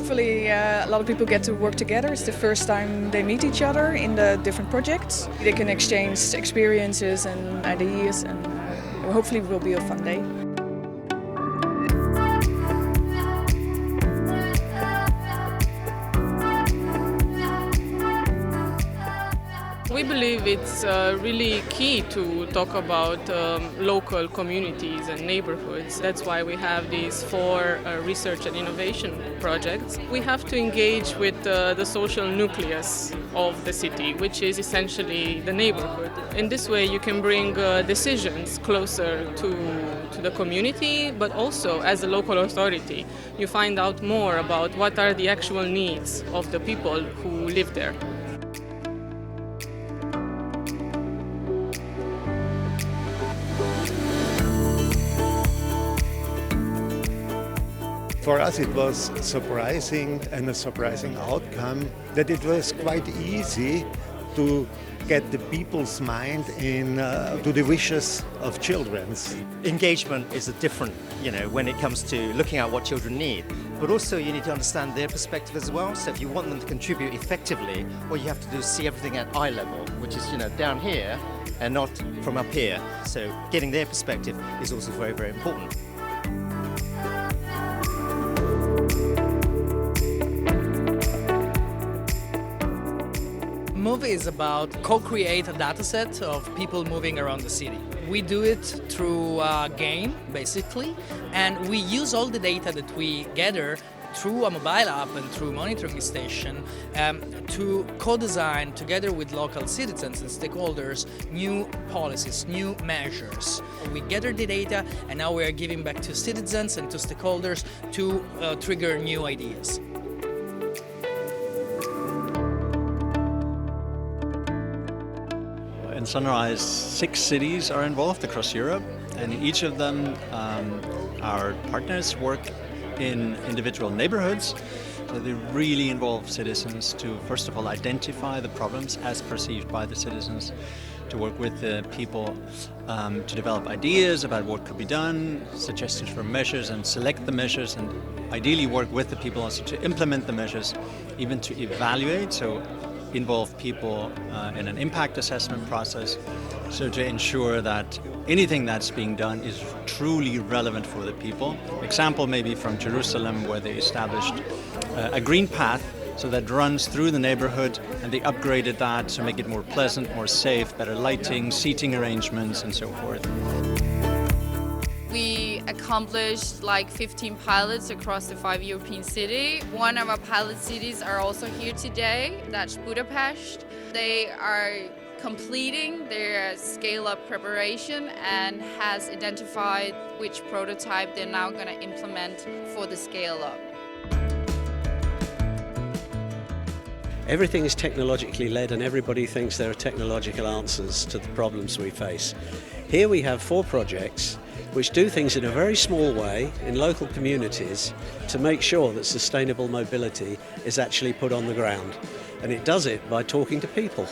hopefully a lot of people get to work together. It's the first time they meet each other in the different projects. They can exchange experiences and ideas, and hopefully it will be a fun day. We believe it's really key to talk about local communities and neighbourhoods. That's why we have these 4 research and innovation projects. We have to engage with the social nucleus of the city, which is essentially the neighbourhood. In this way you can bring decisions closer to the community, but also as a local authority you find out more about what are the actual needs of the people who live there. For us it was surprising and a surprising outcome that it was quite easy to get the people's mind to the wishes of children. Engagement is a different, when it comes to looking at what children need, but also you need to understand their perspective as well. So if you want them to contribute effectively, what you have to do is see everything at eye level, which is down here and not from up here. So getting their perspective is also very, very important. MUV is about co-create a data set of people moving around the city. We do it through a game, basically, and we use all the data that we gather through a mobile app and through monitoring station to co-design together with local citizens and stakeholders new policies, new measures. We gather the data and now we are giving back to citizens and to stakeholders to trigger new ideas. In SUNRISE, 6 cities are involved across Europe, and in each of them our partners work in individual neighbourhoods. So they really involve citizens to, first of all, identify the problems as perceived by the citizens, to work with the people to develop ideas about what could be done, suggestions for measures, and select the measures, and ideally work with the people also to implement the measures, even to evaluate, so involve people in an impact assessment process, so to ensure that anything that's being done is truly relevant for the people. Example maybe from Jerusalem, where they established a green path so that runs through the neighborhood, and they upgraded that to make it more pleasant, more safe, better lighting, seating arrangements, and so forth. We accomplished like 15 pilots across the 5 European cities. One of our pilot cities are also here today, that's Budapest. They are completing their scale-up preparation and has identified which prototype they're now going to implement for the scale-up. Everything is technologically led and everybody thinks there are technological answers to the problems we face. Here we have 4 projects which do things in a very small way in local communities to make sure that sustainable mobility is actually put on the ground. And it does it by talking to people.